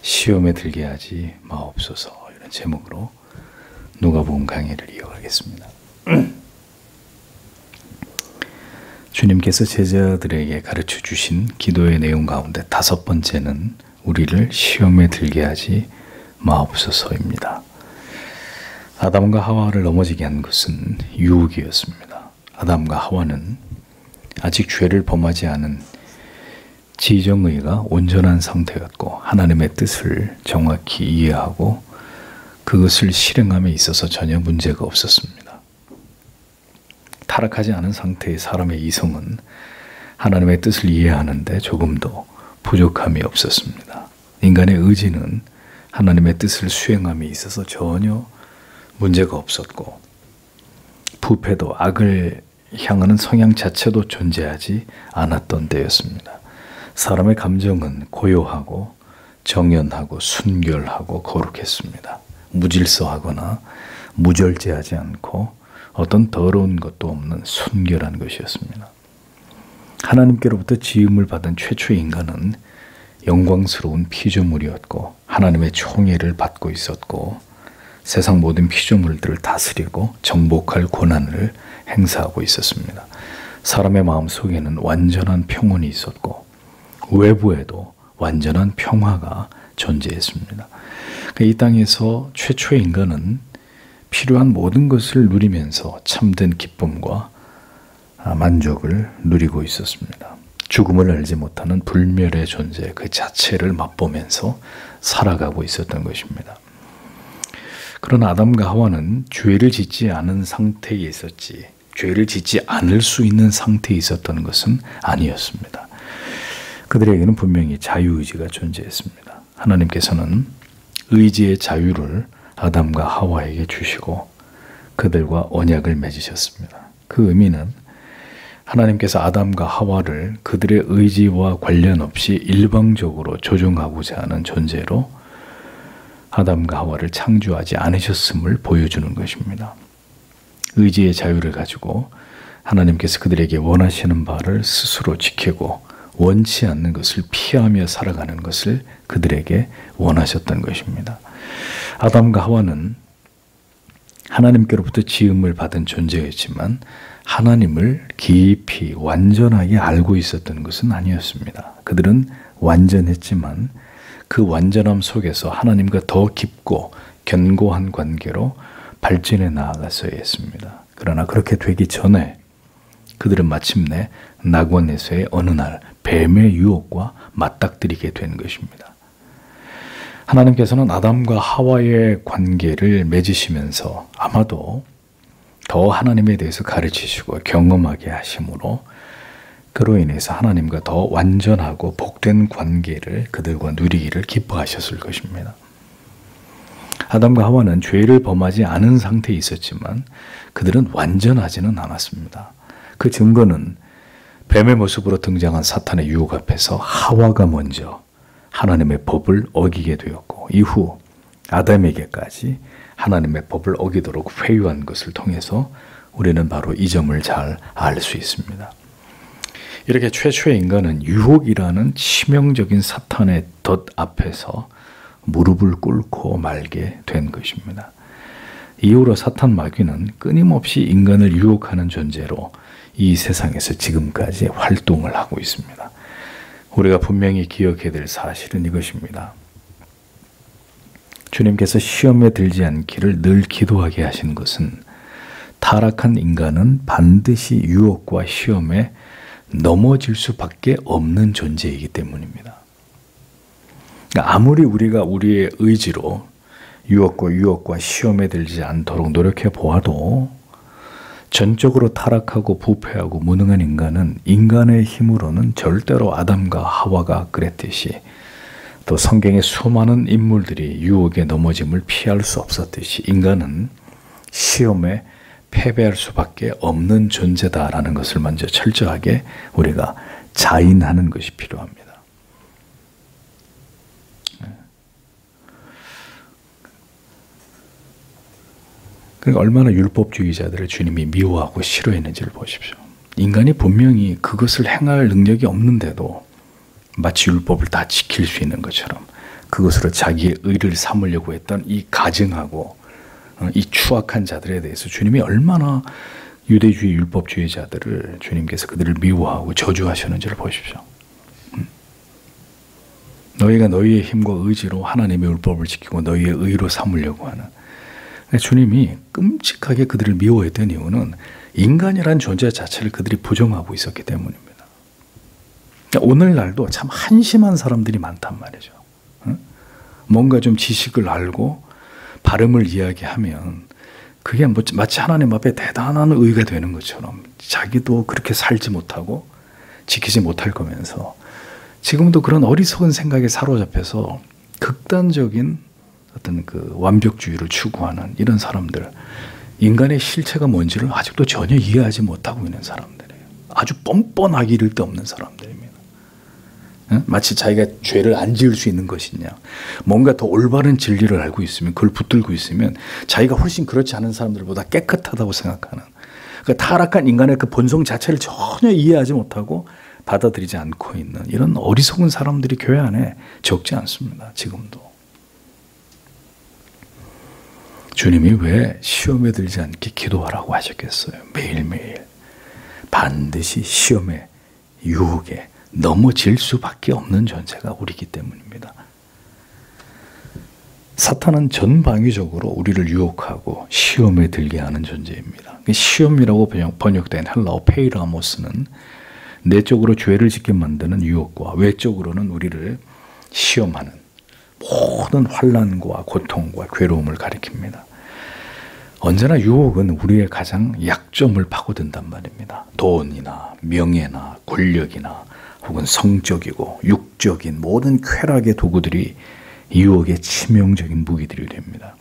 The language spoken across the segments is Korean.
시험에 들게 하지 마옵소서. 이런 제목으로 누가복음 강의를 이어가겠습니다. 주님께서 제자들에게 가르쳐 주신 기도의 내용 가운데 5번째는 우리를 시험에 들게 하지 마옵소서입니다. 아담과 하와를 넘어지게 한 것은 유혹이었습니다. 아담과 하와는 아직 죄를 범하지 않은 지정의가 온전한 상태였고 하나님의 뜻을 정확히 이해하고 그것을 실행함에 있어서 전혀 문제가 없었습니다. 타락하지 않은 상태의 사람의 이성은 하나님의 뜻을 이해하는데 조금도 부족함이 없었습니다. 인간의 의지는 하나님의 뜻을 수행함에 있어서 전혀 문제가 없었고 부패도 악을 향하는 성향 자체도 존재하지 않았던 때였습니다. 사람의 감정은 고요하고 정연하고 순결하고 거룩했습니다. 무질서하거나 무절제하지 않고 어떤 더러운 것도 없는 순결한 것이었습니다. 하나님께로부터 지음을 받은 최초의 인간은 영광스러운 피조물이었고 하나님의 총애를 받고 있었고 세상 모든 피조물들을 다스리고 정복할 권한을 행사하고 있었습니다. 사람의 마음 속에는 완전한 평온이 있었고 외부에도 완전한 평화가 존재했습니다. 이 땅에서 최초의 인간은 필요한 모든 것을 누리면서 참된 기쁨과 만족을 누리고 있었습니다. 죽음을 알지 못하는 불멸의 존재 그 자체를 맛보면서 살아가고 있었던 것입니다. 그러나 아담과 하와는 죄를 짓지 않은 상태에 있었지 죄를 짓지 않을 수 있는 상태에 있었던 것은 아니었습니다. 그들에게는 분명히 자유의지가 존재했습니다. 하나님께서는 의지의 자유를 아담과 하와에게 주시고 그들과 언약을 맺으셨습니다. 그 의미는 하나님께서 아담과 하와를 그들의 의지와 관련 없이 일방적으로 조종하고자 하는 존재로 아담과 하와를 창조하지 않으셨음을 보여주는 것입니다. 의지의 자유를 가지고 하나님께서 그들에게 원하시는 바를 스스로 지키고 원치 않는 것을 피하며 살아가는 것을 그들에게 원하셨던 것입니다. 아담과 하와는 하나님께로부터 지음을 받은 존재였지만 하나님을 깊이 완전하게 알고 있었던 것은 아니었습니다. 그들은 완전했지만 그 완전함 속에서 하나님과 더 깊고 견고한 관계로 발전해 나아갔어야 했습니다. 그러나 그렇게 되기 전에 그들은 마침내 낙원에서의 어느 날 뱀의 유혹과 맞닥뜨리게 된 것입니다. 하나님께서는 아담과 하와의 관계를 맺으시면서 아마도 더 하나님에 대해서 가르치시고 경험하게 하심으로 그로 인해서 하나님과 더 완전하고 복된 관계를 그들과 누리기를 기뻐하셨을 것입니다. 아담과 하와는 죄를 범하지 않은 상태에 있었지만 그들은 완전하지는 않았습니다. 그 증거는 뱀의 모습으로 등장한 사탄의 유혹 앞에서 하와가 먼저 하나님의 법을 어기게 되었고 이후 아담에게까지 하나님의 법을 어기도록 회유한 것을 통해서 우리는 바로 이 점을 잘 알 수 있습니다. 이렇게 최초의 인간은 유혹이라는 치명적인 사탄의 덫 앞에서 무릎을 꿇고 말게 된 것입니다. 이후로 사탄 마귀는 끊임없이 인간을 유혹하는 존재로 이 세상에서 지금까지 활동을 하고 있습니다. 우리가 분명히 기억해야 될 사실은 이것입니다. 주님께서 시험에 들지 않기를 늘 기도하게 하신 것은 타락한 인간은 반드시 유혹과 시험에 넘어질 수밖에 없는 존재이기 때문입니다. 아무리 우리가 우리의 의지로 유혹과 시험에 들지 않도록 노력해 보아도 전적으로 타락하고 부패하고 무능한 인간은 인간의 힘으로는 절대로 아담과 하와가 그랬듯이 또 성경의 수많은 인물들이 유혹에 넘어짐을 피할 수 없었듯이 인간은 시험에 패배할 수밖에 없는 존재다라는 것을 먼저 철저하게 우리가 자인하는 것이 필요합니다. 그러니까 얼마나 율법주의자들을 주님이 미워하고 싫어했는지를 보십시오. 인간이 분명히 그것을 행할 능력이 없는데도 마치 율법을 다 지킬 수 있는 것처럼 그것으로 자기의 의를 삼으려고 했던 이 가증하고 이 추악한 자들에 대해서 주님이 얼마나 유대주의 율법주의자들을 주님께서 그들을 미워하고 저주하셨는지를 보십시오. 너희가 너희의 힘과 의지로 하나님의 율법을 지키고 너희의 의로 삼으려고 하는, 주님이 끔찍하게 그들을 미워했던 이유는 인간이란 존재 자체를 그들이 부정하고 있었기 때문입니다. 오늘날도 참 한심한 사람들이 많단 말이죠. 뭔가 좀 지식을 알고 발음을 이야기하면 그게 마치 하나님 앞에 대단한 의가 되는 것처럼 자기도 그렇게 살지 못하고 지키지 못할 거면서 지금도 그런 어리석은 생각에 사로잡혀서 극단적인 어떤 그 완벽주의를 추구하는 이런 사람들, 인간의 실체가 뭔지를 아직도 전혀 이해하지 못하고 있는 사람들이에요. 아주 뻔뻔하기 이를 데 없는 사람들입니다. 마치 자기가 죄를 안 지을 수 있는 것이냐, 뭔가 더 올바른 진리를 알고 있으면, 그걸 붙들고 있으면 자기가 훨씬 그렇지 않은 사람들보다 깨끗하다고 생각하는, 그 타락한 인간의 그 본성 자체를 전혀 이해하지 못하고 받아들이지 않고 있는 이런 어리석은 사람들이 교회 안에 적지 않습니다. 지금도. 주님이 왜 시험에 들지 않게 기도하라고 하셨겠어요? 매일매일 반드시 시험에, 유혹에 넘어질 수밖에 없는 존재가 우리이기 때문입니다. 사탄은 전방위적으로 우리를 유혹하고 시험에 들게 하는 존재입니다. 시험이라고 번역된 헬라어 페이라모스는 내적으로 죄를 짓게 만드는 유혹과 외적으로는 우리를 시험하는 모든 환난과 고통과 괴로움을 가리킵니다. 언제나 유혹은 우리의 가장 약점을 파고든단 말입니다. 돈이나 명예나 권력이나 혹은 성적이고 육적인 모든 쾌락의 도구들이 유혹의 치명적인 무기들이 됩니다.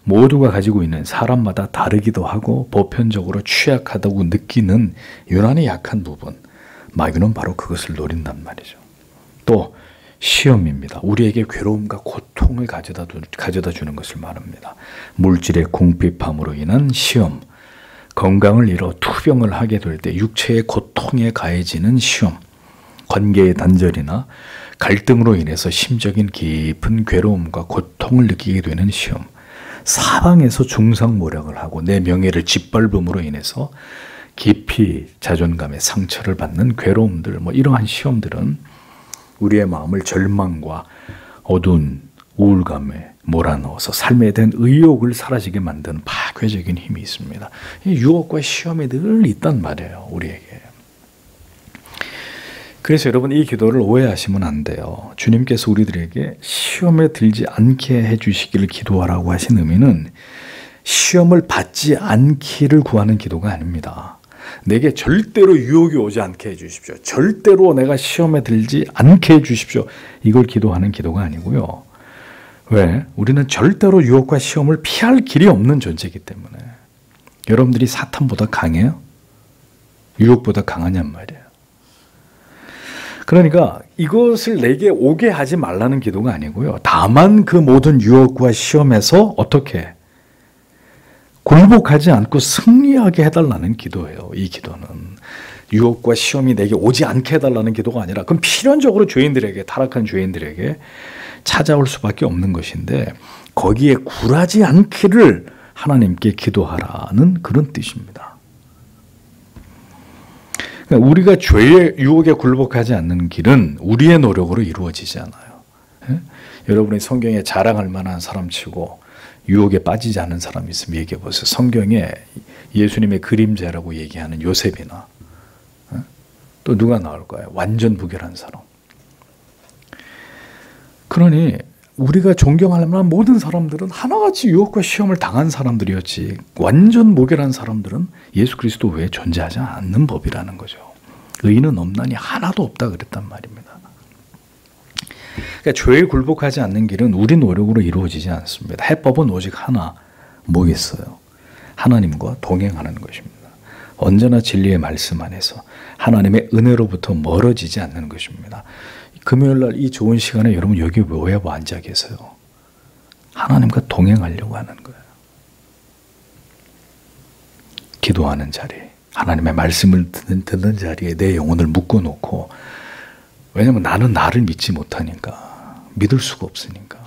모두가 가지고 있는, 사람마다 다르기도 하고 보편적으로 취약하다고 느끼는 유난히 약한 부분, 마귀는 바로 그것을 노린단 말이죠. 또 시험입니다. 우리에게 괴로움과 고통을 가져다 주는 것을 말합니다. 물질의 궁핍함으로 인한 시험, 건강을 잃어 투병을 하게 될 때 육체의 고통에 가해지는 시험, 관계의 단절이나 갈등으로 인해서 심적인 깊은 괴로움과 고통을 느끼게 되는 시험, 사방에서 중상모략을 하고 내 명예를 짓밟음으로 인해서 깊이 자존감의 상처를 받는 괴로움들, 이러한 시험들은 우리의 마음을 절망과 어두운 우울감에 몰아넣어서 삶에 대한 의욕을 사라지게 만드는 파괴적인 힘이 있습니다. 이 유혹과 시험이 늘 있단 말이에요, 우리에게. 그래서 여러분, 이 기도를 오해하시면 안 돼요. 주님께서 우리들에게 시험에 들지 않게 해주시기를 기도하라고 하신 의미는 시험을 받지 않기를 구하는 기도가 아닙니다. 내게 절대로 유혹이 오지 않게 해주십시오. 절대로 내가 시험에 들지 않게 해주십시오. 이걸 기도하는 기도가 아니고요. 왜? 우리는 절대로 유혹과 시험을 피할 길이 없는 존재이기 때문에. 여러분들이 사탄보다 강해요? 유혹보다 강하냔 말이에요. 그러니까 이것을 내게 오게 하지 말라는 기도가 아니고요. 다만 그 모든 유혹과 시험에서 어떻게 굴복하지 않고 승리하게 해달라는 기도예요. 이 기도는 유혹과 시험이 내게 오지 않게 해달라는 기도가 아니라, 그럼 필연적으로 죄인들에게, 타락한 죄인들에게 찾아올 수밖에 없는 것인데 거기에 굴하지 않기를 하나님께 기도하라는 그런 뜻입니다. 그러니까 우리가 죄의 유혹에 굴복하지 않는 길은 우리의 노력으로 이루어지지 않아요. 예? 여러분이 성경에 자랑할 만한 사람치고 유혹에 빠지지 않은 사람이 있으면 얘기해 보세요. 성경에 예수님의 그림자라고 얘기하는 요셉이나 또 누가 나올까요? 완전 부결한 사람. 그러니 우리가 존경할 만한 모든 사람들은 하나같이 유혹과 시험을 당한 사람들이었지, 완전 무결한 사람들은 예수 그리스도 외에 존재하지 않는 법이라는 거죠. 의인은 없나니 하나도 없다 그랬단 말입니다. 그러니까 죄에 굴복하지 않는 길은 우리 노력으로 이루어지지 않습니다. 해법은 오직 하나, 뭐겠어요? 하나님과 동행하는 것입니다. 언제나 진리의 말씀 안에서 하나님의 은혜로부터 멀어지지 않는 것입니다. 금요일날 이 좋은 시간에 여러분 여기 왜 앉아 계세요? 하나님과 동행하려고 하는 거예요. 기도하는 자리, 하나님의 말씀을 듣는 자리에 내 영혼을 묶어놓고, 왜냐하면 나는 나를 믿지 못하니까, 믿을 수가 없으니까.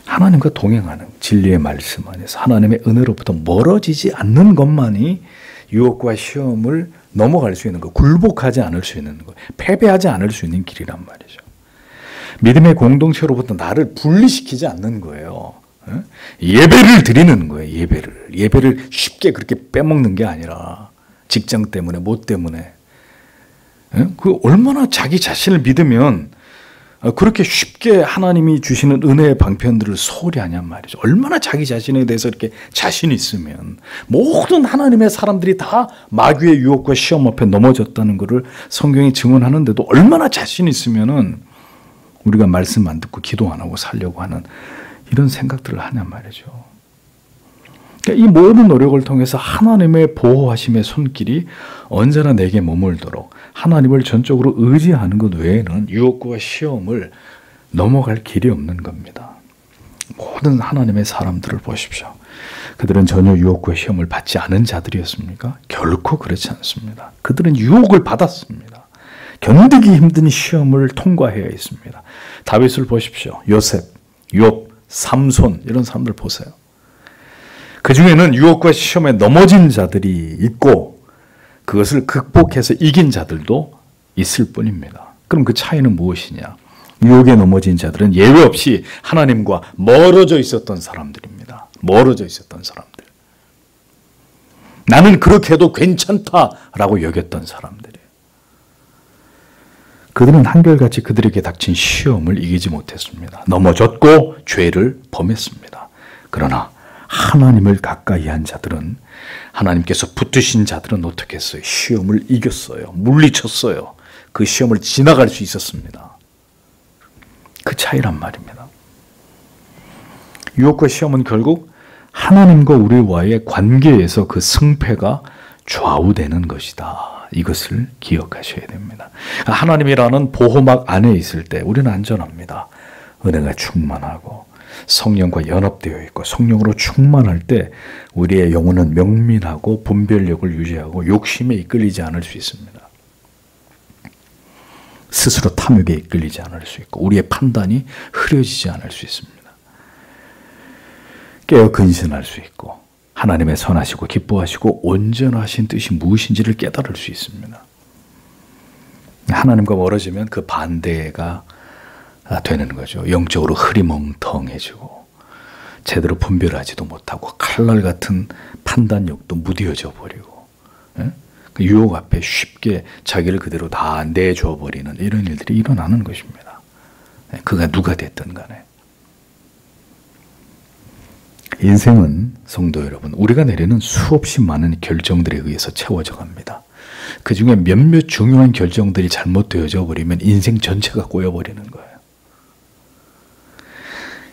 하나님과 동행하는 진리의 말씀 안에서 하나님의 은혜로부터 멀어지지 않는 것만이 유혹과 시험을 넘어갈 수 있는 거, 굴복하지 않을 수 있는 거, 패배하지 않을 수 있는 길이란 말이죠. 믿음의 공동체로부터 나를 분리시키지 않는 거예요. 예배를 드리는 거예요. 예배를 쉽게 그렇게 빼먹는 게 아니라 직장 때문에, 뭐 때문에. 그 얼마나 자기 자신을 믿으면 그렇게 쉽게 하나님이 주시는 은혜의 방편들을 소홀히 하냔 말이죠. 얼마나 자기 자신에 대해서 이렇게 자신이 있으면 모든 하나님의 사람들이 다 마귀의 유혹과 시험 앞에 넘어졌다는 것을 성경이 증언하는데도 얼마나 자신이 있으면은 우리가 말씀 안 듣고 기도 안 하고 살려고 하는 이런 생각들을 하냔 말이죠. 그러니까 이 모든 노력을 통해서 하나님의 보호하심의 손길이 언제나 내게 머물도록 하나님을 전적으로 의지하는 것 외에는 유혹과 시험을 넘어갈 길이 없는 겁니다. 모든 하나님의 사람들을 보십시오. 그들은 전혀 유혹과 시험을 받지 않은 자들이었습니까? 결코 그렇지 않습니다. 그들은 유혹을 받았습니다. 견디기 힘든 시험을 통과해야 했습니다. 다윗을 보십시오. 요셉, 욥, 삼손 이런 사람들 보세요. 그 중에는 유혹과 시험에 넘어진 자들이 있고 그것을 극복해서 이긴 자들도 있을 뿐입니다. 그럼 그 차이는 무엇이냐? 유혹에 넘어진 자들은 예외 없이 하나님과 멀어져 있었던 사람들입니다. 멀어져 있었던 사람들. 나는 그렇게 해도 괜찮다라고 여겼던 사람들이에요. 그들은 한결같이 그들에게 닥친 시험을 이기지 못했습니다. 넘어졌고 죄를 범했습니다. 그러나 하나님을 가까이 한 자들은, 하나님께서 붙으신 자들은 어떻게 했어요? 시험을 이겼어요. 물리쳤어요. 그 시험을 지나갈 수 있었습니다. 그 차이란 말입니다. 유혹과 시험은 결국 하나님과 우리와의 관계에서 그 승패가 좌우되는 것이다. 이것을 기억하셔야 됩니다. 하나님이라는 보호막 안에 있을 때 우리는 안전합니다. 은혜가 충만하고 성령과 연합되어 있고 성령으로 충만할 때 우리의 영혼은 명민하고 분별력을 유지하고 욕심에 이끌리지 않을 수 있습니다. 스스로 탐욕에 이끌리지 않을 수 있고 우리의 판단이 흐려지지 않을 수 있습니다. 깨어 근신할 수 있고 하나님의 선하시고 기뻐하시고 온전하신 뜻이 무엇인지를 깨달을 수 있습니다. 하나님과 멀어지면 그 반대가 되는 거죠. 영적으로 흐리멍텅해지고 제대로 분별하지도 못하고 칼날 같은 판단력도 무뎌져 버리고 그 유혹 앞에 쉽게 자기를 그대로 다 내줘 버리는 이런 일들이 일어나는 것입니다. 그가 누가 됐든 간에. 인생은 성도 여러분, 우리가 내리는 수없이 많은 결정들에 의해서 채워져 갑니다. 그 중에 몇몇 중요한 결정들이 잘못되어져 버리면 인생 전체가 꼬여버리는 거예요.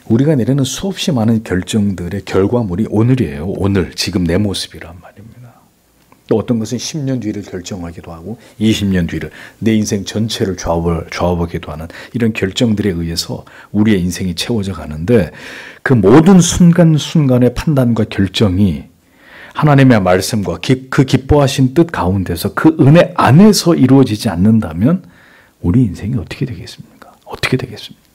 우리가 내리는 수없이 많은 결정들의 결과물이 오늘이에요. 오늘, 지금 내 모습이란 말입니다. 또 어떤 것은 10년 뒤를 결정하기도 하고 20년 뒤를, 내 인생 전체를 좌우하기도 하는 이런 결정들에 의해서 우리의 인생이 채워져 가는데 그 모든 순간순간의 판단과 결정이 하나님의 말씀과 그 기뻐하신 뜻 가운데서 그 은혜 안에서 이루어지지 않는다면 우리 인생이 어떻게 되겠습니까? 어떻게 되겠습니까?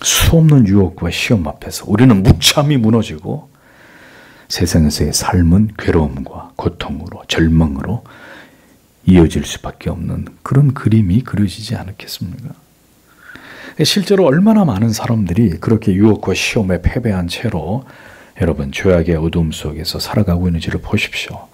수없는 유혹과 시험 앞에서 우리는 무참히 무너지고 세상에서의 삶은 괴로움과 고통으로 절망으로 이어질 수밖에 없는 그런 그림이 그려지지 않았겠습니까? 실제로 얼마나 많은 사람들이 그렇게 유혹과 시험에 패배한 채로 여러분 죄악의 어두움 속에서 살아가고 있는지를 보십시오.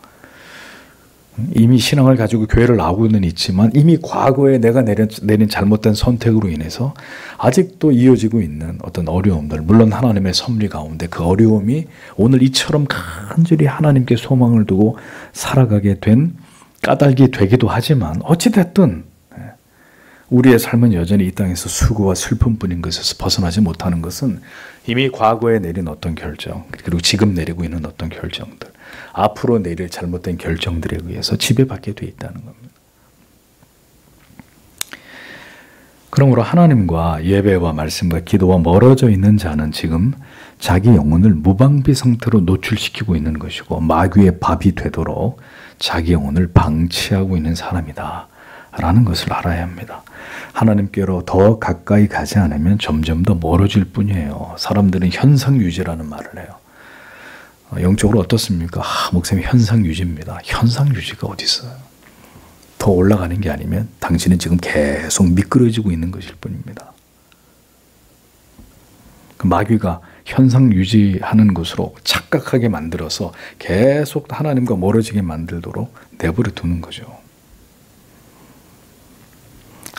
이미 신앙을 가지고 교회를 나오고는 있지만 이미 과거에 내가 내린 잘못된 선택으로 인해서 아직도 이어지고 있는 어떤 어려움들, 물론 하나님의 섭리 가운데 그 어려움이 오늘 이처럼 간절히 하나님께 소망을 두고 살아가게 된 까닭이 되기도 하지만 어찌됐든 우리의 삶은 여전히 이 땅에서 수고와 슬픔뿐인 것에서 벗어나지 못하는 것은 이미 과거에 내린 어떤 결정, 그리고 지금 내리고 있는 어떤 결정들, 앞으로 내릴 잘못된 결정들에 의해서 지배받게 돼 있다는 겁니다. 그러므로 하나님과 예배와 말씀과 기도와 멀어져 있는 자는 지금 자기 영혼을 무방비 상태로 노출시키고 있는 것이고 마귀의 밥이 되도록 자기 영혼을 방치하고 있는 사람이다 라는 것을 알아야 합니다. 하나님께로 더 가까이 가지 않으면 점점 더 멀어질 뿐이에요. 사람들은 현상유지라는 말을 해요. 영적으로 어떻습니까? 목사님 현상유지입니다. 현상유지가 어디 있어요? 더 올라가는 게 아니면 당신은 지금 계속 미끄러지고 있는 것일 뿐입니다. 마귀가 현상 유지하는 것으로 착각하게 만들어서 계속 하나님과 멀어지게 만들도록 내버려 두는 거죠.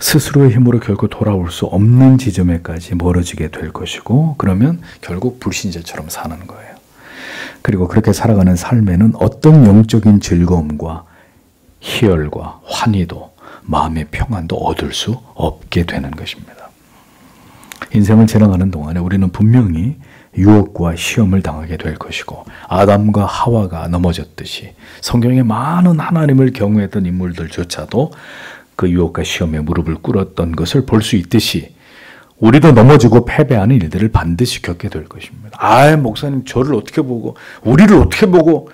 스스로의 힘으로 결코 돌아올 수 없는 지점에까지 멀어지게 될 것이고 그러면 결국 불신자처럼 사는 거예요. 그리고 그렇게 살아가는 삶에는 어떤 영적인 즐거움과 희열과 환희도 마음의 평안도 얻을 수 없게 되는 것입니다. 인생을 지나가는 동안에 우리는 분명히 유혹과 시험을 당하게 될 것이고 아담과 하와가 넘어졌듯이 성경에 많은 하나님을 경외했던 인물들조차도 그 유혹과 시험에 무릎을 꿇었던 것을 볼 수 있듯이 우리도 넘어지고 패배하는 일들을 반드시 겪게 될 것입니다. 목사님 저를 어떻게 보고 우리를 어떻게 보고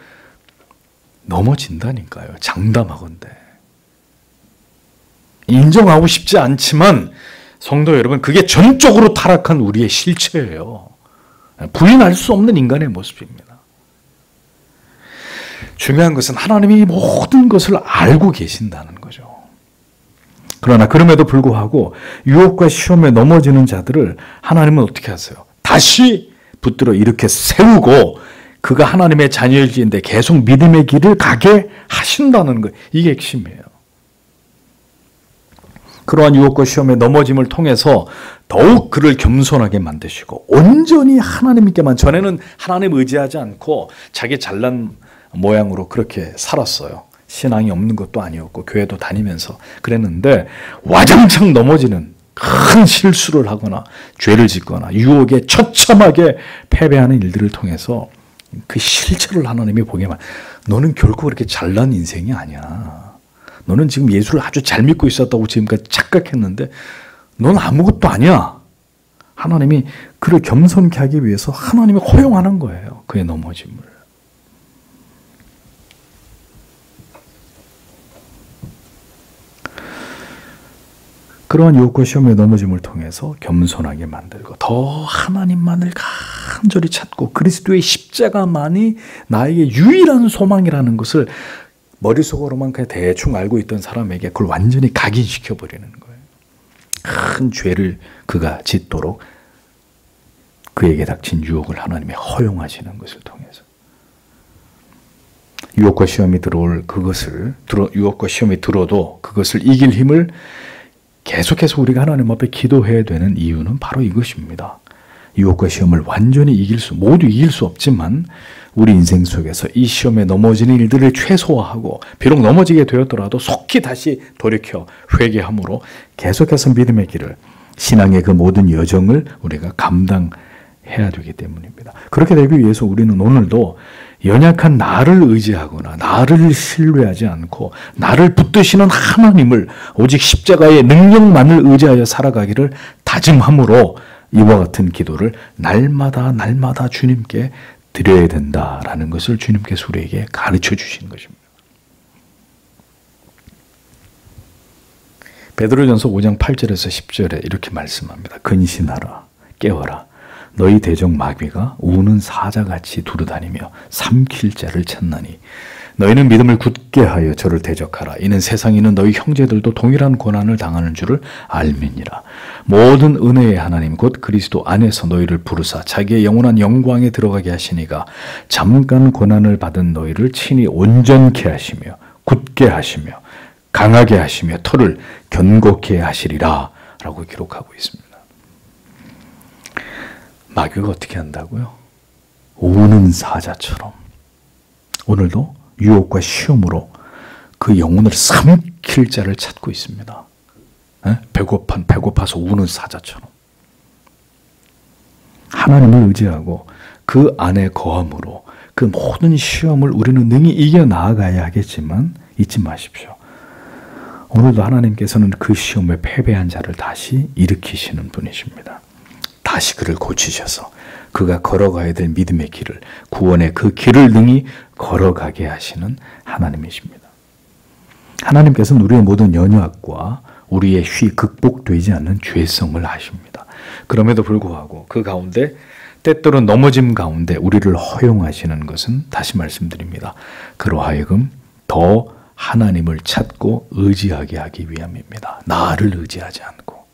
넘어진다니까요. 장담하건대. 인정하고 싶지 않지만 성도 여러분 그게 전적으로 타락한 우리의 실체예요. 부인할 수 없는 인간의 모습입니다. 중요한 것은 하나님이 모든 것을 알고 계신다는 거죠. 그러나 그럼에도 불구하고 유혹과 시험에 넘어지는 자들을 하나님은 어떻게 하세요? 다시 붙들어 일으켜 세우고 그가 하나님의 자녀일지인데 계속 믿음의 길을 가게 하신다는 것. 이게 핵심이에요. 그러한 유혹과 시험에 넘어짐을 통해서 더욱 그를 겸손하게 만드시고 온전히 하나님께만 전에는 하나님 의지하지 않고 자기 잘난 모양으로 그렇게 살았어요. 신앙이 없는 것도 아니었고 교회도 다니면서 그랬는데 와장창 넘어지는 큰 실수를 하거나 죄를 짓거나 유혹에 처참하게 패배하는 일들을 통해서 그 실체를 하나님이 보게만 너는 결코 그렇게 잘난 인생이 아니야. 너는 지금 예수를 아주 잘 믿고 있었다고 지금까지 착각했는데 넌 아무것도 아니야. 하나님이 그를 겸손케 하기 위해서 하나님이 허용하는 거예요. 그의 넘어짐을. 그러한 유혹과 시험에 넘어짐을 통해서 겸손하게 만들고 더 하나님만을 간절히 찾고 그리스도의 십자가만이 나에게 유일한 소망이라는 것을 머릿속으로만 그냥 대충 알고 있던 사람에게 그걸 완전히 각인시켜버리는 거예요. 큰 죄를 그가 짓도록 그에게 닥친 유혹을 하나님이 허용하시는 것을 통해서 유혹과 시험이 유혹과 시험이 들어도 그것을 이길 힘을 계속해서 우리가 하나님 앞에 기도해야 되는 이유는 바로 이것입니다. 유혹과 시험을 완전히 모두 이길 수 없지만 우리 인생 속에서 이 시험에 넘어지는 일들을 최소화하고 비록 넘어지게 되었더라도 속히 다시 돌이켜 회개함으로 계속해서 믿음의 길을 신앙의 그 모든 여정을 우리가 감당해야 되기 때문입니다. 그렇게 되기 위해서 우리는 오늘도 연약한 나를 의지하거나 나를 신뢰하지 않고 나를 붙드시는 하나님을 오직 십자가의 능력만을 의지하여 살아가기를 다짐함으로 이와 같은 기도를 날마다 주님께 드려야 된다라는 것을 주님께서 우리에게 가르쳐 주신 것입니다. 베드로전서 5장 8절에서 10절에 이렇게 말씀합니다. 근신하라, 깨어라. 너희 대적 마귀가 우는 사자같이 두루다니며 삼킬 자를 찾나니 너희는 믿음을 굳게 하여 저를 대적하라. 이는 세상에 있는 너희 형제들도 동일한 고난을 당하는 줄을 알미니라. 모든 은혜의 하나님 곧 그리스도 안에서 너희를 부르사 자기의 영원한 영광에 들어가게 하시니가 잠깐 고난을 받은 너희를 친히 온전케 하시며 굳게 하시며 강하게 하시며 터를 견고케 하시리라 라고 기록하고 있습니다. 마귀가 어떻게 한다고요? 우는 사자처럼 오늘도 유혹과 시험으로 그 영혼을 삼킬 자를 찾고 있습니다. 배고파서 우는 사자처럼 하나님을 의지하고 그 안에 거함으로 그 모든 시험을 우리는 능히 이겨나가야 하겠지만 잊지 마십시오. 오늘도 하나님께서는 그 시험에 패배한 자를 다시 일으키시는 분이십니다. 다시 그를 고치셔서 그가 걸어가야 될 믿음의 길을, 구원의 그 길을 능히 걸어가게 하시는 하나님이십니다. 하나님께서는 우리의 모든 연약과 우리의 극복되지 않는 죄성을 아십니다. 그럼에도 불구하고 그 가운데 때때로 넘어짐 가운데 우리를 허용하시는 것은 다시 말씀드립니다. 그로 하여금 더 하나님을 찾고 의지하게 하기 위함입니다. 나를 의지하지 않고.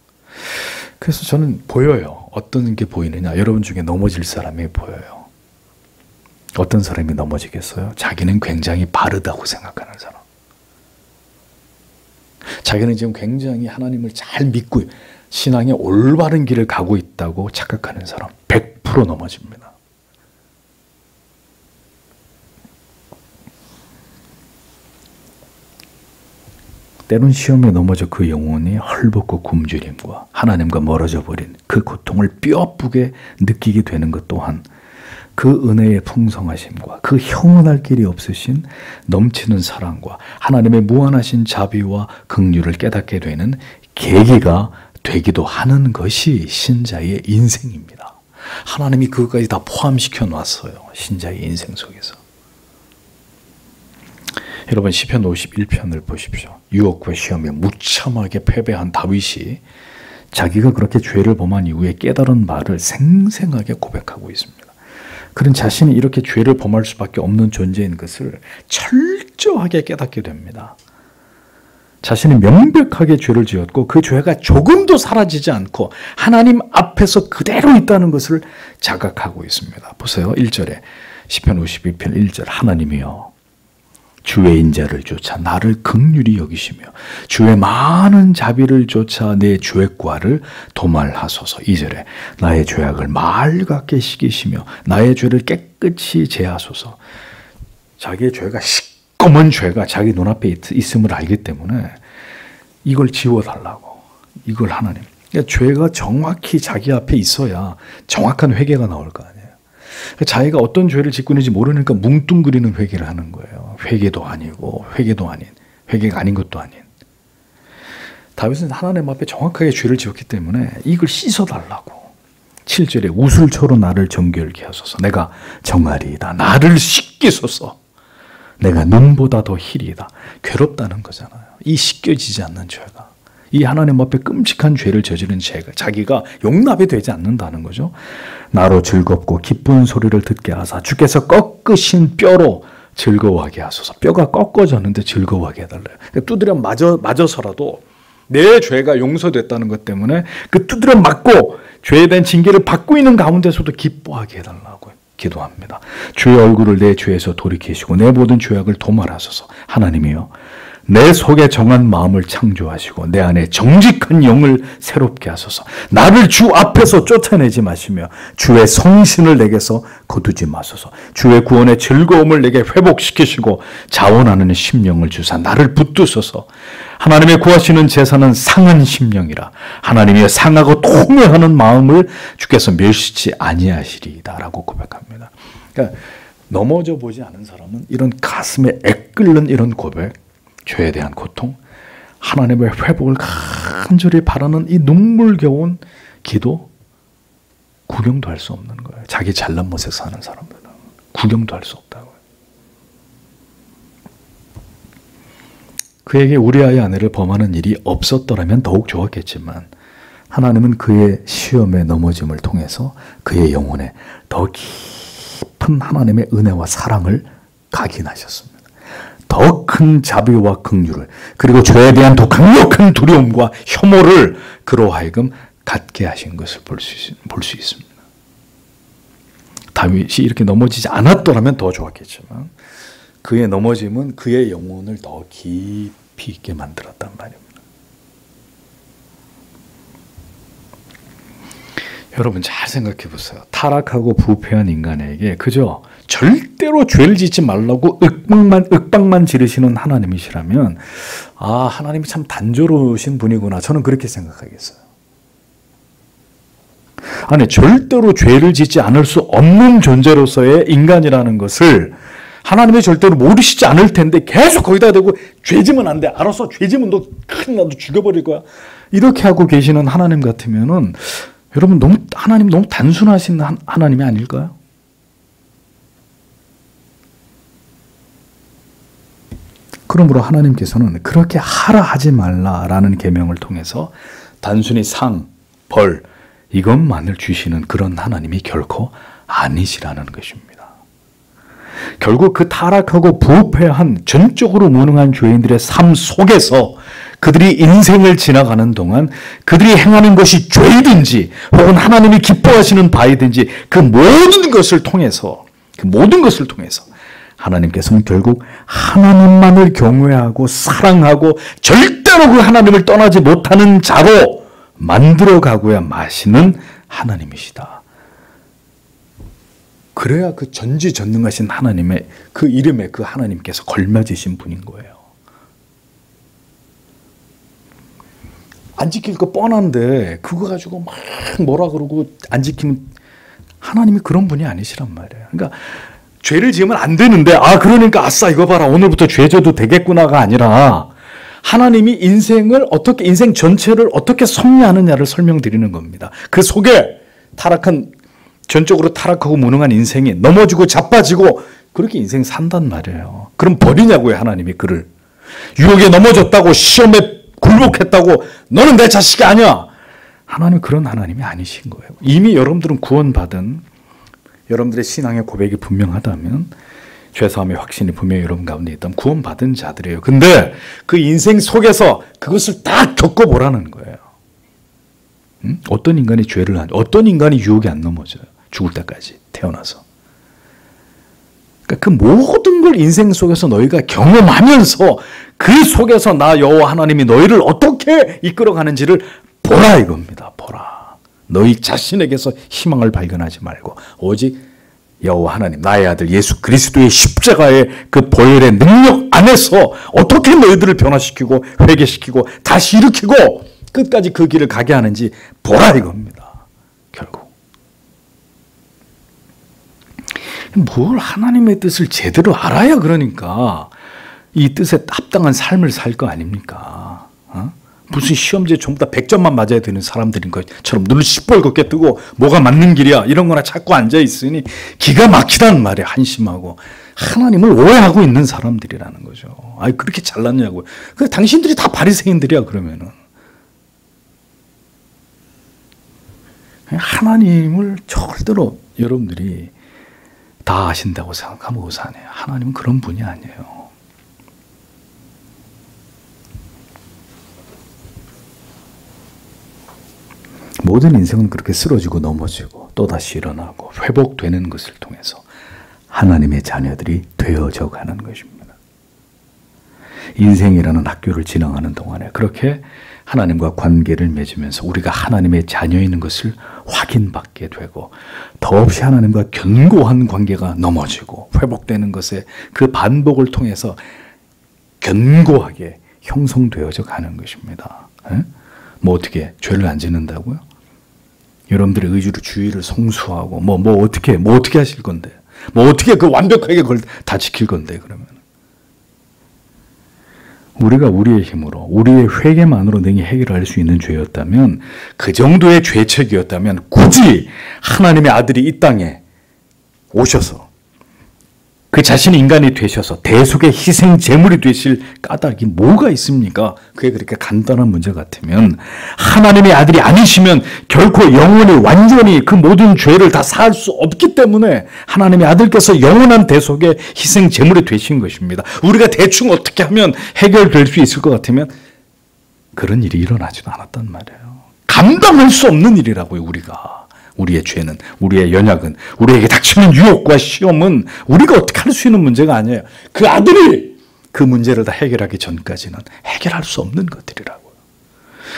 그래서 저는 보여요. 어떤 게 보이느냐. 여러분 중에 넘어질 사람이 보여요. 어떤 사람이 넘어지겠어요? 자기는 굉장히 바르다고 생각하는 사람. 자기는 지금 굉장히 하나님을 잘 믿고 신앙의 올바른 길을 가고 있다고 착각하는 사람 100% 넘어집니다. 때론 시험에 넘어져 그 영혼이 헐벗고 굶주림과 하나님과 멀어져 버린 그 고통을 뼈아프게 느끼게 되는 것 또한 그 은혜의 풍성하심과 그 형언할 길이 없으신 넘치는 사랑과 하나님의 무한하신 자비와 긍휼을 깨닫게 되는 계기가 되기도 하는 것이 신자의 인생입니다. 하나님이 그것까지 다 포함시켜 놨어요. 신자의 인생 속에서. 여러분 시편 51편을 보십시오. 유혹과 시험에 무참하게 패배한 다윗이 자기가 그렇게 죄를 범한 이후에 깨달은 말을 생생하게 고백하고 있습니다. 그런 자신이 이렇게 죄를 범할 수밖에 없는 존재인 것을 철저하게 깨닫게 됩니다. 자신이 명백하게 죄를 지었고 그 죄가 조금도 사라지지 않고 하나님 앞에서 그대로 있다는 것을 자각하고 있습니다. 보세요. 1절에 시편 52편 1절 하나님이여 주의 인자를 쫓아 나를 긍휼히 여기시며 주의 많은 자비를 쫓아 내 죄과를 도말하소서. 2절에 나의 죄악을 맑게 씻기시며 나의 죄를 깨끗이 제하소서. 자기의 죄가 시꺼먼 죄가 자기 눈앞에 있음을 알기 때문에 이걸 지워달라고. 이걸 하나님. 그러니까 죄가 정확히 자기 앞에 있어야 정확한 회개가 나올 거 아니에요. 자기가 어떤 죄를 짓고 있는지 모르니까 뭉뚱그리는 회개를 하는 거예요. 회개도 아니고 회개도 아닌, 회개가 아닌 것도 아닌. 다윗은 하나님 앞에 정확하게 죄를 지었기 때문에 이걸 씻어달라고. 7절에 우슬초로 나를 정결케 하소서. 내가 정아리이다. 나를 씻기소서. 내가 눈보다 더 희리이다. 괴롭다는 거잖아요. 이 씻겨지지 않는 죄가. 이 하나님 앞에 끔찍한 죄를 저지른 죄가 자기가 용납이 되지 않는다는 거죠. 나로 즐겁고 기쁜 소리를 듣게 하사 주께서 꺾으신 뼈로 즐거워하게 하소서. 뼈가 꺾어졌는데 즐거워하게 해달래요. 두드려 맞아서라도 내 죄가 용서됐다는 것 때문에 그 두드려 맞고 죄에 대한 징계를 받고 있는 가운데서도 기뻐하게 해달라고 기도합니다. 주의 얼굴을 내 죄에서 돌이키시고 내 모든 죄악을 도말하소서. 하나님이여 내 속에 정한 마음을 창조하시고 내 안에 정직한 영을 새롭게 하소서. 나를 주 앞에서 쫓아내지 마시며 주의 성신을 내게서 거두지 마소서. 주의 구원의 즐거움을 내게 회복시키시고 자원하는 심령을 주사 나를 붙드소서. 하나님의 구하시는 제사는 상한 심령이라. 하나님의 상하고 통회하는 마음을 주께서 멸시치 아니하시리이다 라고 고백합니다. 그러니까 넘어져 보지 않은 사람은 이런 가슴에 애끓는 이런 고백, 죄에 대한 고통, 하나님의 회복을 간절히 바라는 이 눈물겨운 기도 구경도 할 수 없는 거예요. 자기 잘난 못에 사는 사람들은 구경도 할 수 없다고요. 그에게 우리아의 아내를 범하는 일이 없었더라면 더욱 좋았겠지만 하나님은 그의 시험에 넘어짐을 통해서 그의 영혼에 더 깊은 하나님의 은혜와 사랑을 각인하셨습니다. 더 큰 자비와 긍휼을 그리고 죄에 대한 더 강력한 두려움과 혐오를 그로 하여금 갖게 하신 것을 볼 수 있습니다. 다윗이 이렇게 넘어지지 않았더라면 더 좋았겠지만 그의 넘어짐은 그의 영혼을 더 깊이 있게 만들었단 말입니다. 여러분 잘 생각해 보세요. 타락하고 부패한 인간에게 그저 절대로 죄를 짓지 말라고 윽박만 지르시는 하나님이시라면 아 하나님이 참 단조로우신 분이구나 저는 그렇게 생각하겠어요. 아니 절대로 죄를 짓지 않을 수 없는 존재로서의 인간이라는 것을 하나님이 절대로 모르시지 않을 텐데 계속 거기다 대고 죄 지면 안 돼. 알아서 죄 지면 너 큰일 나도 죽여버릴 거야. 이렇게 하고 계시는 하나님 같으면은 여러분, 하나님 너무 단순하신 하나님이 아닐까요? 그러므로 하나님께서는 그렇게 하라 하지 말라라는 계명을 통해서 단순히 상, 벌 이것만을 주시는 그런 하나님이 결코 아니시라는 것입니다. 결국 그 타락하고 부패한 전적으로 무능한 죄인들의 삶 속에서 그들이 인생을 지나가는 동안 그들이 행하는 것이 죄이든지 혹은 하나님이 기뻐하시는 바이든지 그 모든 것을 통해서 하나님께서는 결국 하나님만을 경외하고 사랑하고 절대로 그 하나님을 떠나지 못하는 자로 만들어가고야 마시는 하나님이시다. 그래야 그 전지전능하신 하나님의 그 이름에 그 하나님께서 걸맞으신 분인 거예요. 안 지킬 거 뻔한데 그거 가지고 막 뭐라 그러고 안 지키면 하나님이 그런 분이 아니시란 말이에요. 그러니까 죄를 지으면 안 되는데 그러니까 아싸 이거 봐라 오늘부터 죄 져도 되겠구나가 아니라 하나님이 인생 전체를 어떻게 섭리하느냐를 설명드리는 겁니다. 그 속에 전적으로 타락하고 무능한 인생이 넘어지고 자빠지고 그렇게 인생 산단 말이에요. 그럼 버리냐고요, 하나님이 그를. 유혹에 넘어졌다고 시험에 굴복했다고 너는 내 자식이 아니야. 하나님 그런 하나님이 아니신 거예요. 이미 여러분들은 구원받은 여러분들의 신앙의 고백이 분명하다면 죄사함의 확신이 분명히 여러분 가운데 있다면 구원받은 자들이에요. 근데 그 인생 속에서 그것을 딱 겪어보라는 거예요. 어떤 인간이 어떤 인간이 유혹에 안 넘어져요. 죽을 때까지 태어나서. 그러니까 그 모든 걸 인생 속에서 너희가 경험하면서 그 속에서 나 여호와 하나님이 너희를 어떻게 이끌어가는지를 보라 이겁니다. 보라. 너희 자신에게서 희망을 발견하지 말고 오직 여호와 하나님 나의 아들 예수 그리스도의 십자가의 그 보혈의 능력 안에서 어떻게 너희들을 변화시키고 회개시키고 다시 일으키고 끝까지 그 길을 가게 하는지 보라 이겁니다. 결국. 뭘 하나님의 뜻을 제대로 알아야 그러니까 이 뜻에 합당한 삶을 살 거 아닙니까? 무슨 시험지에 전부 다 100점만 맞아야 되는 사람들인 것처럼 눈을 시뻘겋게 뜨고 뭐가 맞는 길이야 이런 거나 찾고 앉아있으니 기가 막히다는 말에 한심하고 하나님을 오해하고 있는 사람들이라는 거죠. 그렇게 잘났냐고요. 당신들이 다 바리새인들이야 그러면은. 하나님을 절대로 여러분들이 다 아신다고 생각하면 오산해요. 하나님은 그런 분이 아니에요. 모든 인생은 그렇게 쓰러지고 넘어지고 또다시 일어나고 회복되는 것을 통해서 하나님의 자녀들이 되어져 가는 것입니다. 인생이라는 학교를 지나가는 동안에 그렇게 하나님과 관계를 맺으면서 우리가 하나님의 자녀인 것을 확인받게 되고 더없이 하나님과 견고한 관계가 넘어지고 회복되는 것에 그 반복을 통해서 견고하게 형성되어져 가는 것입니다. 뭐 어떻게 죄를 안 짓는다고요? 여러분들의 의지로 주의를 성수하고 어떻게 하실 건데? 어떻게 그 완벽하게 그걸 다 지킬 건데 그러면? 우리가 우리의 힘으로 우리의 회개만으로 능히 해결할 수 있는 죄였다면 그 정도의 죄책이었다면 굳이 하나님의 아들이 이 땅에 오셔서 그 자신이 인간이 되셔서 대속의 희생 제물이 되실 까닭이 뭐가 있습니까? 그게 그렇게 간단한 문제 같으면 하나님의 아들이 아니시면 결코 영원히 완전히 그 모든 죄를 다 사할 수 없기 때문에 하나님의 아들께서 영원한 대속의 희생 제물이 되신 것입니다. 우리가 대충 어떻게 하면 해결될 수 있을 것 같으면 그런 일이 일어나지도 않았단 말이에요. 감당할 수 없는 일이라고요. 우리의 죄는, 우리의 연약은, 우리에게 닥치는 유혹과 시험은 우리가 어떻게 할 수 있는 문제가 아니에요. 그 아들이 그 문제를 다 해결하기 전까지는 해결할 수 없는 것들이라고요.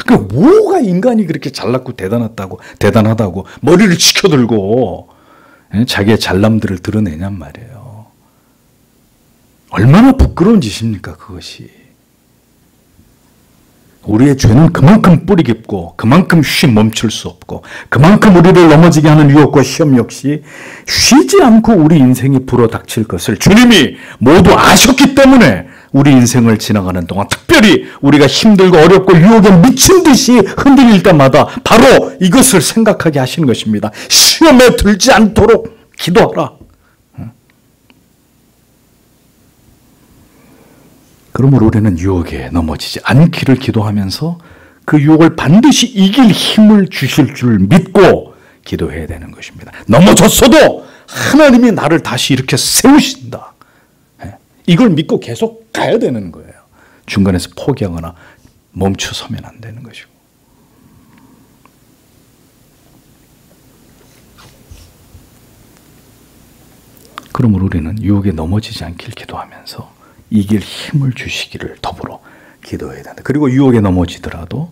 그 뭐가 인간이 그렇게 잘났고 대단하다고 머리를 치켜들고 자기의 잘남들을 드러내냔 말이에요. 얼마나 부끄러운 짓입니까 그것이. 우리의 죄는 그만큼 뿌리 깊고 그만큼 멈출 수 없고 그만큼 우리를 넘어지게 하는 유혹과 시험 역시 쉬지 않고 우리 인생이 불어닥칠 것을 주님이 모두 아셨기 때문에 우리 인생을 지나가는 동안 특별히 우리가 힘들고 어렵고 유혹에 미친 듯이 흔들릴 때마다 바로 이것을 생각하게 하시는 것입니다. 시험에 들지 않도록 기도하라. 그러므로 우리는 유혹에 넘어지지 않기를 기도하면서 그 유혹을 반드시 이길 힘을 주실 줄 믿고 기도해야 되는 것입니다. 넘어졌어도 하나님이 나를 다시 이렇게 세우신다. 이걸 믿고 계속 가야 되는 거예요. 중간에서 포기하거나 멈춰서면 안 되는 것이고. 그러므로 우리는 유혹에 넘어지지 않길 기도하면서 이길 힘을 주시기를 더불어 기도해야 된다. 그리고 유혹에 넘어지더라도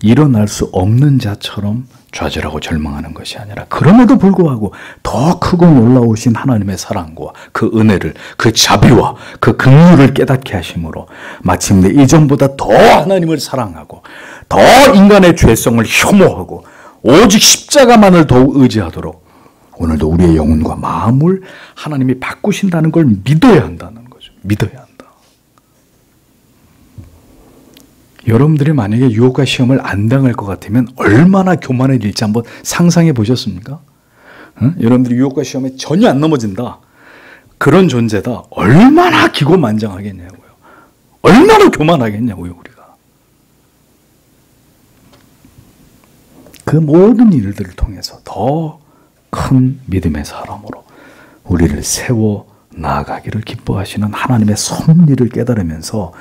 일어날 수 없는 자처럼 좌절하고 절망하는 것이 아니라 그럼에도 불구하고 더 크고 놀라우신 하나님의 사랑과 그 은혜를, 그 자비와 그 긍휼을 깨닫게 하심으로 마침내 이전보다 더 하나님을 사랑하고 더 인간의 죄성을 혐오하고 오직 십자가만을 더욱 의지하도록 오늘도 우리의 영혼과 마음을 하나님이 바꾸신다는 걸 믿어야 한다는 거죠. 믿어야 한다. 여러분들이 만약에 유혹과 시험을 안 당할 것 같으면 얼마나 교만해질지 한번 상상해 보셨습니까? 여러분들이 유혹과 시험에 전혀 안 넘어진다. 그런 존재다. 얼마나 기고만장하겠냐고요. 얼마나 교만하겠냐고요, 우리가. 그 모든 일들을 통해서 더 큰 믿음의 사람으로 우리를 세워 나아가기를 기뻐하시는 하나님의 섭리를 깨달으면서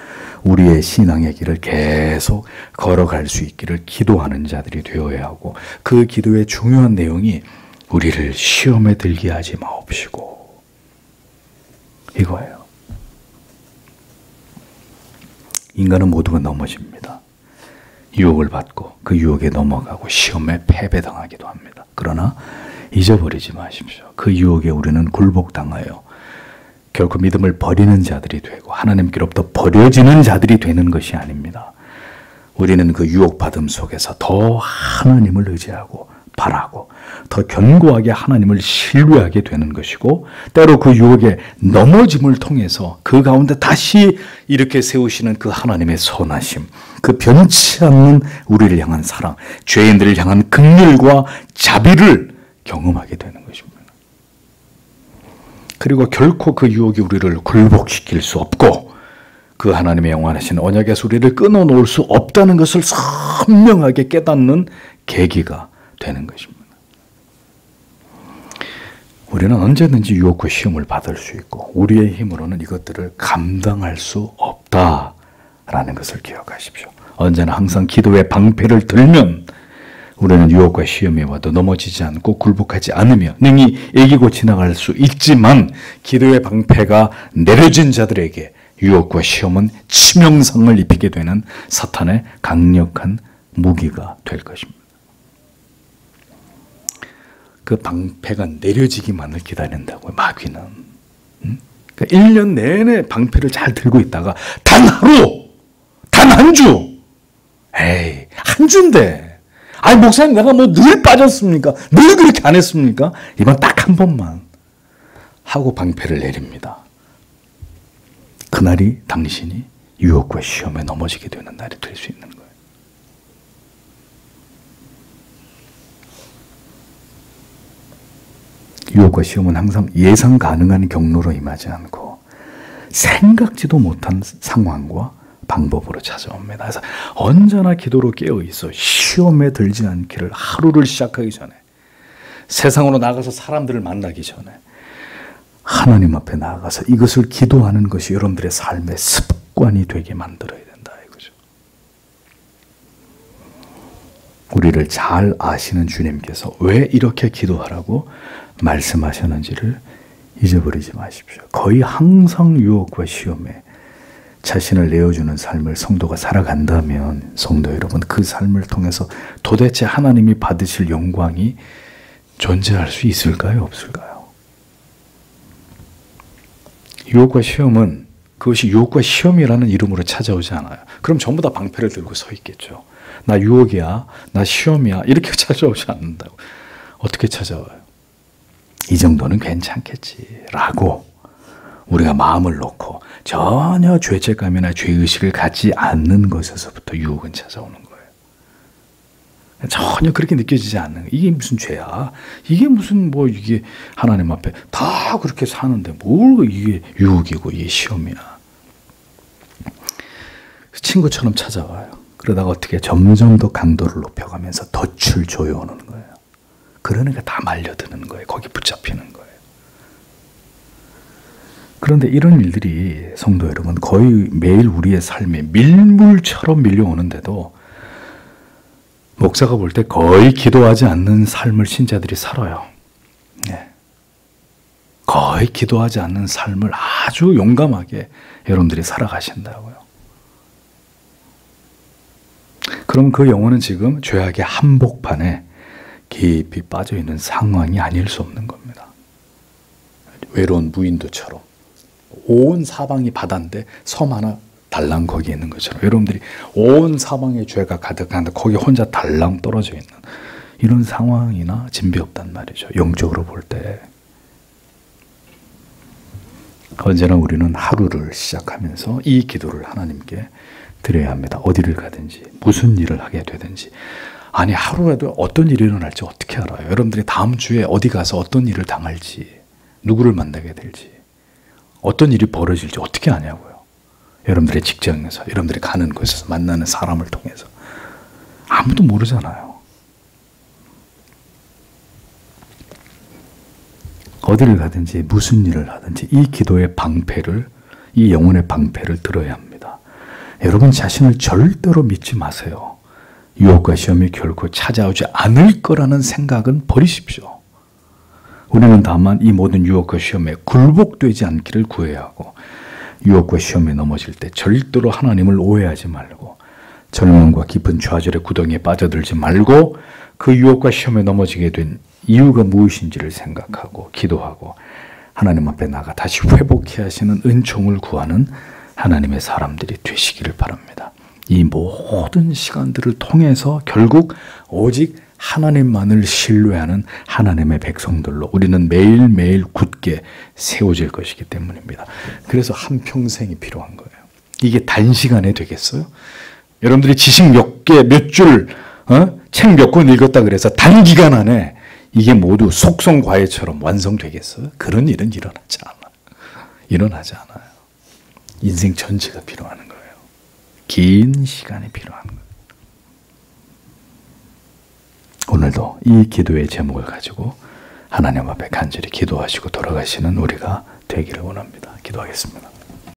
우리의 신앙의 길을 계속 걸어갈 수 있기를 기도하는 자들이 되어야 하고, 그 기도의 중요한 내용이 우리를 시험에 들게 하지 마옵시고 이거예요. 인간은 모두가 넘어집니다. 유혹을 받고 그 유혹에 넘어가고 시험에 패배당하기도 합니다. 그러나 잊어버리지 마십시오. 그 유혹에 우리는 굴복당하여 결코 믿음을 버리는 자들이 되고 하나님께로부터 버려지는 자들이 되는 것이 아닙니다. 우리는 그 유혹받음 속에서 더 하나님을 의지하고 바라고 더 견고하게 하나님을 신뢰하게 되는 것이고, 때로 그 유혹에 넘어짐을 통해서 그 가운데 다시 이렇게 세우시는 그 하나님의 선하심, 그 변치 않는 우리를 향한 사랑, 죄인들을 향한 긍휼과 자비를 경험하게 되는 것입니다. 그리고 결코 그 유혹이 우리를 굴복시킬 수 없고 그 하나님의 영원하신 언약에서 우리를 끊어놓을 수 없다는 것을 선명하게 깨닫는 계기가 되는 것입니다. 우리는 언제든지 유혹과 시험을 받을 수 있고 우리의 힘으로는 이것들을 감당할 수 없다라는 것을 기억하십시오. 언제나 항상 기도의 방패를 들면 우리는 유혹과 시험에 와도 넘어지지 않고 굴복하지 않으며 능히 이기고 지나갈 수 있지만, 기도의 방패가 내려진 자들에게 유혹과 시험은 치명상을 입히게 되는 사탄의 강력한 무기가 될 것입니다. 그 방패가 내려지기만을 기다린다고요, 마귀는. 그러니까 1년 내내 방패를 잘 들고 있다가 단 하루, 단 한 주, 에이, 한 주인데, 아니 목사님 내가 뭐 늘 빠졌습니까? 늘 그렇게 안 했습니까? 이번 딱 한 번만 하고 방패를 내립니다. 그날이 당신이 유혹과 시험에 넘어지게 되는 날이 될 수 있는 거예요. 유혹과 시험은 항상 예상 가능한 경로로 임하지 않고 생각지도 못한 상황과 방법으로 찾아옵니다. 그래서 언제나 기도로 깨어있어 시험에 들지 않기를, 하루를 시작하기 전에, 세상으로 나가서 사람들을 만나기 전에 하나님 앞에 나아가서 이것을 기도하는 것이 여러분들의 삶의 습관이 되게 만들어야 된다 이거죠. 우리를 잘 아시는 주님께서 왜 이렇게 기도하라고 말씀하셨는지를 잊어버리지 마십시오. 거의 항상 유혹과 시험에 자신을 내어주는 삶을 성도가 살아간다면, 성도 여러분, 그 삶을 통해서 도대체 하나님이 받으실 영광이 존재할 수 있을까요? 없을까요? 유혹과 시험은 그것이 유혹과 시험이라는 이름으로 찾아오지 않아요. 그럼 전부 다 방패를 들고 서 있겠죠. 나 유혹이야, 나 시험이야, 이렇게 찾아오지 않는다고. 어떻게 찾아와요? 이 정도는 괜찮겠지라고 우리가 마음을 놓고 전혀 죄책감이나 죄의식을 갖지 않는 것에서부터 유혹은 찾아오는 거예요. 전혀 그렇게 느껴지지 않는 거예요. 이게 무슨 죄야? 이게 무슨 이게 하나님 앞에 다 그렇게 사는데 뭘 이게 유혹이고 이게 시험이야. 친구처럼 찾아와요. 그러다가 어떻게 점점 더 강도를 높여가면서 덫을 조여오는 거예요. 그러니까 다 말려드는 거예요. 거기 붙잡히는 거예요. 그런데 이런 일들이 성도 여러분 거의 매일 우리의 삶에 밀물처럼 밀려오는데도 목사가 볼 때 거의 기도하지 않는 삶을 신자들이 살아요. 네. 거의 기도하지 않는 삶을 아주 용감하게 여러분들이 살아가신다고요. 그럼 그 영혼은 지금 죄악의 한복판에 깊이 빠져있는 상황이 아닐 수 없는 겁니다. 외로운 무인도처럼 온 사방이 바다인데 섬 하나 달랑 거기에 있는 것처럼 여러분들이 온 사방에 죄가 가득한데 거기 혼자 달랑 떨어져 있는 이런 상황이나 진비 없단 말이죠. 영적으로 볼 때. 언제나 우리는 하루를 시작하면서 이 기도를 하나님께 드려야 합니다. 어디를 가든지 무슨 일을 하게 되든지. 아니 하루에도 어떤 일이 일어날지 어떻게 알아요? 여러분들이 다음 주에 어디 가서 어떤 일을 당할지 누구를 만나게 될지 어떤 일이 벌어질지 어떻게 아냐고요. 여러분들의 직장에서 여러분들이 가는 곳에서 만나는 사람을 통해서 아무도 모르잖아요. 어디를 가든지 무슨 일을 하든지 이 기도의 방패를 이 영혼의 방패를 들어야 합니다. 여러분 자신을 절대로 믿지 마세요. 유혹과 시험이 결코 찾아오지 않을 거라는 생각은 버리십시오. 우리는 다만 이 모든 유혹과 시험에 굴복되지 않기를 구해야 하고 유혹과 시험에 넘어질 때 절대로 하나님을 오해하지 말고 절망과 깊은 좌절의 구덩이에 빠져들지 말고 그 유혹과 시험에 넘어지게 된 이유가 무엇인지를 생각하고 기도하고 하나님 앞에 나가 다시 회복해 하시는 은총을 구하는 하나님의 사람들이 되시기를 바랍니다. 이 모든 시간들을 통해서 결국 오직 하나님만을 신뢰하는 하나님의 백성들로 우리는 매일매일 굳게 세워질 것이기 때문입니다. 그래서 한평생이 필요한 거예요. 이게 단시간에 되겠어요? 여러분들이 지식 몇 개, 몇 줄, 책 몇 권 읽었다 그래서 단기간 안에 이게 모두 속성과외처럼 완성되겠어요? 그런 일은 일어나지 않아요. 일어나지 않아요. 인생 전체가 필요한 거예요. 긴 시간이 필요한 거예요. 오늘도 이 기도의 제목을 가지고 하나님 앞에 간절히 기도하시고 돌아가시는 우리가 되기를 원합니다. 기도하겠습니다.